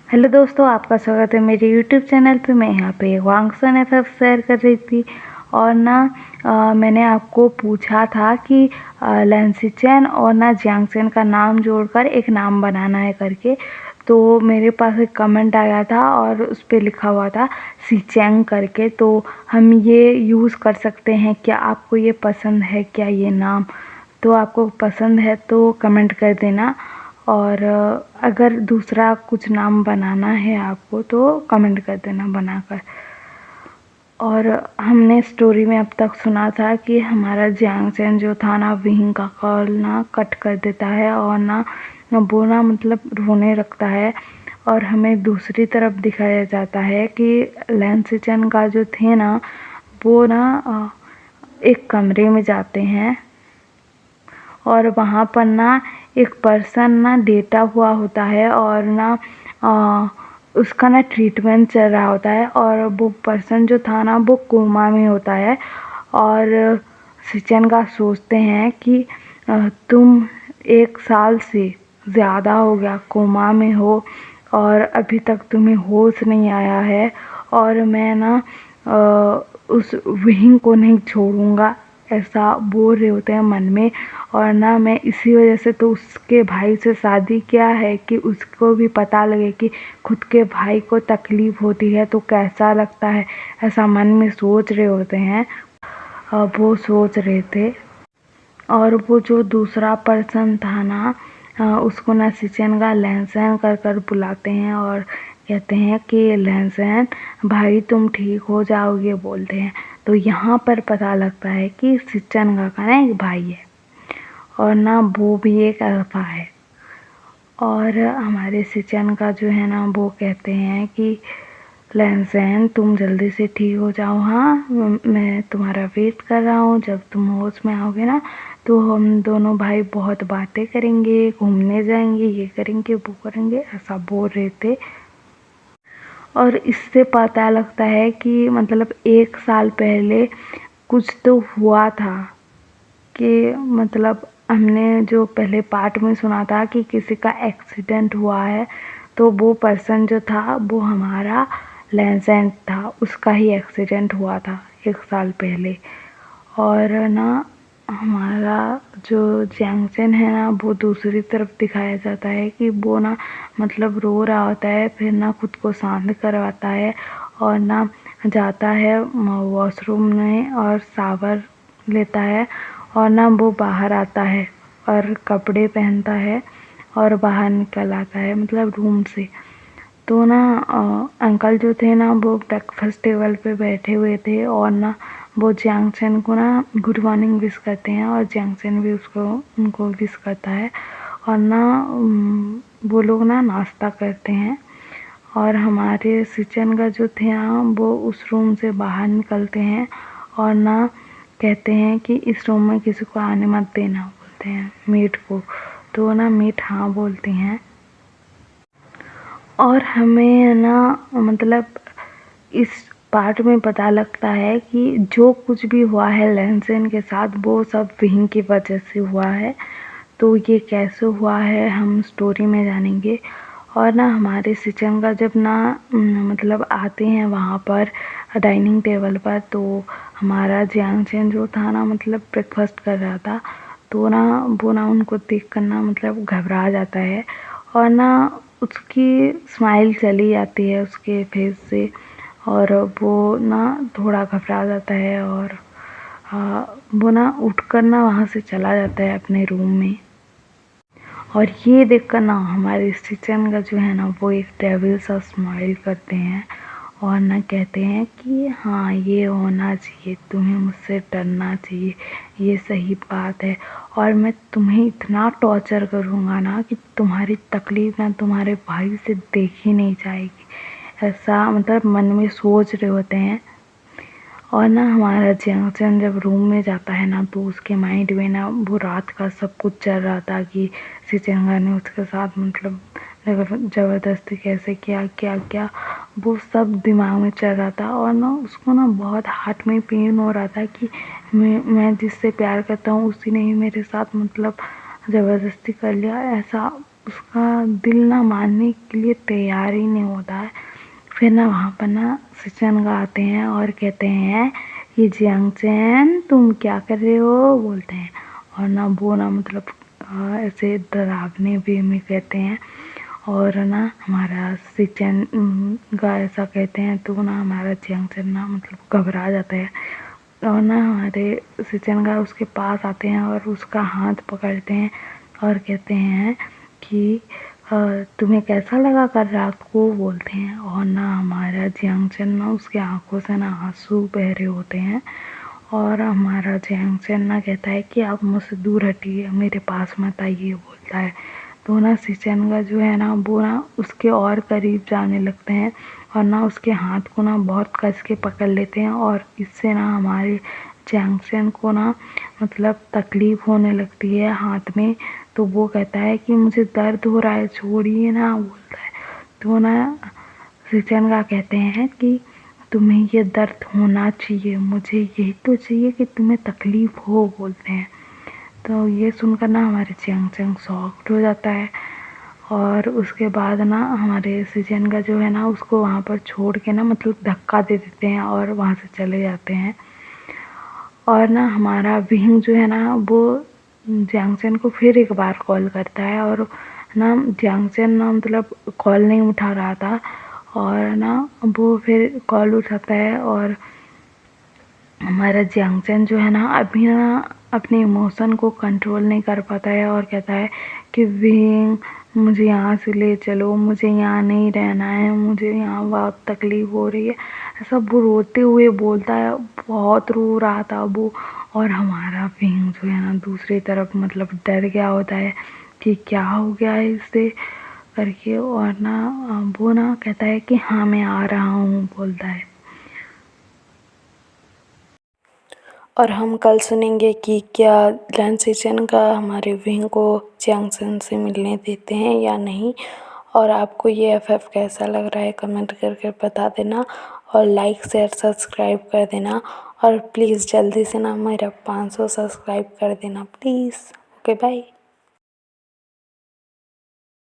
Hello दोस्तों, आपका स्वागत है मेरे यूट्यूब चैनल पे। मैं यहाँ पे वांगसन एफएफ शेयर कर रही थी और ना मैंने आपको पूछा था कि लैंसीचेन और ना जियांगचेन का नाम जोड़कर एक नाम बनाना है करके। तो मेरे पास एक कमेंट आया था और उस पर लिखा हुआ था सीचेंग करके। तो हम ये यूज़ कर सकते हैं क्या? आपको ये पसंद है क्या ये नाम? तो आपको पसंद है तो कमेंट कर देना, और अगर दूसरा कुछ नाम बनाना है आपको तो कमेंट कर देना बनाकर। और हमने स्टोरी में अब तक सुना था कि हमारा जियांगचेन जो था ना, विंग का कॉल ना कट कर देता है और ना वो ना मतलब रोने लगता है। और हमें दूसरी तरफ दिखाया जाता है कि लैंसीचेन का जो थे ना, वो ना एक कमरे में जाते हैं और वहाँ पर ना एक पर्सन ना लेटा हुआ होता है और ना उसका ना ट्रीटमेंट चल रहा होता है। और वो पर्सन जो था ना वो कोमा में होता है। और सिचन का सोचते हैं कि तुम 1 साल से ज़्यादा हो गया कोमा में हो और अभी तक तुम्हें होश नहीं आया है, और मैं ना उस विंग को नहीं छोड़ूंगा, ऐसा बोल रहे होते हैं मन में। और ना मैं इसी वजह से तो उसके भाई से शादी किया है कि उसको भी पता लगे कि खुद के भाई को तकलीफ़ होती है तो कैसा लगता है, ऐसा मन में सोच रहे होते हैं। वो सोच रहे थे। और वो जो दूसरा पर्सन था ना, उसको ना सिचन का लैंसन कर कर बुलाते हैं और कहते हैं कि लैंसन भाई तुम ठीक हो जाओगे, बोलते हैं। तो यहाँ पर पता लगता है कि सिचन का ना एक भाई है और ना वो भी एक अल्फा है। और हमारे सिचन का जो है ना, वो कहते हैं कि लैंसन तुम जल्दी से ठीक हो जाओ, हाँ मैं तुम्हारा वेट कर रहा हूँ। जब तुम होश में आओगे ना तो हम दोनों भाई बहुत बातें करेंगे, घूमने जाएंगे, ये करेंगे वो करेंगे, ऐसा बोल रहे थे। और इससे पता लगता है कि मतलब 1 साल पहले कुछ तो हुआ था, कि मतलब हमने जो पहले पार्ट में सुना था कि किसी का एक्सीडेंट हुआ है, तो वो पर्सन जो था वो हमारा लैंसेंट था, उसका ही एक्सीडेंट हुआ था 1 साल पहले। और ना हमारा जो जैंगचन है ना, वो दूसरी तरफ दिखाया जाता है कि वो ना मतलब रो रहा होता है, फिर ना खुद को शांत करवाता है और ना जाता है वॉशरूम में और शावर लेता है। और ना वो बाहर आता है और कपड़े पहनता है और बाहर निकल आता है, मतलब रूम से। तो ना अंकल जो थे ना, वो ब्रेकफास्ट टेबल पे बैठे हुए थे और ना वो जियांगचन को ना गुड मॉर्निंग विश करते हैं और जियांगचन भी उनको विश करता है। और ना वो लोग ना नाश्ता करते हैं। और हमारे सिचन का जो थे ना, वो उस रूम से बाहर निकलते हैं और ना कहते हैं कि इस रूम में किसी को आने मत देना, बोलते हैं मीट को। तो ना मीट हाँ बोलती हैं। और हमें ना मतलब इस पार्ट में पता लगता है कि जो कुछ भी हुआ है लैंसन के साथ, वो सब विंग की वजह से हुआ है। तो ये कैसे हुआ है हम स्टोरी में जानेंगे। और ना हमारे सिचन का जब ना मतलब आते हैं वहाँ पर डाइनिंग टेबल पर, तो हमारा जियांगचन जो था ना मतलब ब्रेकफास्ट कर रहा था, तो ना वो ना उनको देख कर ना मतलब घबरा जाता है और ना उसकी स्माइल चली जाती है उसके फेस से, और वो ना थोड़ा घबरा जाता है और वो ना उठकर ना वहाँ से चला जाता है अपने रूम में। और ये देखकर ना हमारे सिचन का जो है ना, वो एक डेविल सा स्माइल करते हैं और ना कहते हैं कि हाँ ये होना चाहिए, तुम्हें मुझसे डरना चाहिए, ये सही बात है। और मैं तुम्हें इतना टॉर्चर करूँगा ना कि तुम्हारी तकलीफ़ ना तुम्हारे भाई से देखी नहीं जाएगी, ऐसा मतलब मन में सोच रहे होते हैं। और ना हमारा जियांगचन जब रूम में जाता है ना, तो उसके माइंड में ना वो रात का सब कुछ चल रहा था कि सिचेंगा ने उसके साथ मतलब ज़बरदस्ती कैसे किया, क्या क्या, वो सब दिमाग में चल रहा था। और ना उसको ना बहुत हार्ट में पेन हो रहा था कि मैं जिससे प्यार करता हूँ उसी ने ही मेरे साथ मतलब ज़बरदस्ती कर लिया, ऐसा उसका दिल ना मानने के लिए तैयार ही नहीं होता है। फिर ना वहाँ पर ना सिचेनगा आते हैं और कहते हैं कि जियांग चैन तुम क्या कर रहे हो बोलते हैं। और ना वो ना मतलब ऐसे डरावने वे में कहते हैं। और ना हमारा सिचेन का ऐसा कहते हैं तो ना हमारा जियांग चैन ना मतलब घबरा जाता है। और ना हमारे सिचेनगा उसके पास आते हैं और उसका हाथ पकड़ते हैं और कहते हैं कि तुम्हें कैसा लगा कल रात को बोलते हैं। और ना हमारा जियांग चैन ना उसके आंखों से ना आंसू बह रहे होते हैं। और हमारा जियांग चैन ना कहता है कि आप मुझसे दूर हटिए, मेरे पास मत आइए बोलता है। तो ना सिचेनगा जो है ना वो ना उसके और करीब जाने लगते हैं और ना उसके हाथ को ना बहुत कस के पकड़ लेते हैं। और इससे ना हमारे जियांग चैन को ना मतलब तकलीफ़ होने लगती है हाथ में। तो वो कहता है कि मुझे दर्द हो रहा है, छोड़िए ना बोलता है। तो ना सिचेनगा कहते हैं कि तुम्हें ये दर्द होना चाहिए, मुझे यही तो चाहिए कि तुम्हें तकलीफ़ हो बोलते हैं। तो ये सुनकर ना हमारे जियांग चैन शॉक्ड हो जाता है। और उसके बाद ना हमारे सिचेनगा जो है ना उसको वहाँ पर छोड़ के ना मतलब धक्का दे देते हैं और वहाँ से चले जाते हैं। और ना हमारा विंग जो है ना वो जियांग चैन को फिर एक बार कॉल करता है। और ना जियांग चैन ना मतलब कॉल नहीं उठा रहा था। और ना वो फिर कॉल उठाता है और हमारा जियांग चैन जो है ना अभी ना अपने इमोशन को कंट्रोल नहीं कर पाता है और कहता है कि विंग मुझे यहाँ से ले चलो, मुझे यहाँ नहीं रहना है, मुझे यहाँ बहुत तकलीफ़ हो रही है। ऐसा वो रोते हुए बोलता है, बहुत रो रहा था वो। और हमारा विंग जो है ना दूसरी तरफ मतलब डर गया होता है कि क्या हो गया है इससे करके। और ना वो ना कहता है कि हाँ मैं आ रहा हूँ बोलता है। और हम कल सुनेंगे कि क्या लैन सिचेन का हमारे विंग को जियांग चैन से मिलने देते हैं या नहीं। और आपको ये एफएफ कैसा लग रहा है कमेंट करके बता देना। और लाइक शेयर सब्सक्राइब कर देना। और प्लीज़ जल्दी से ना मेरा 500 सब्सक्राइब कर देना प्लीज़। Okay bye.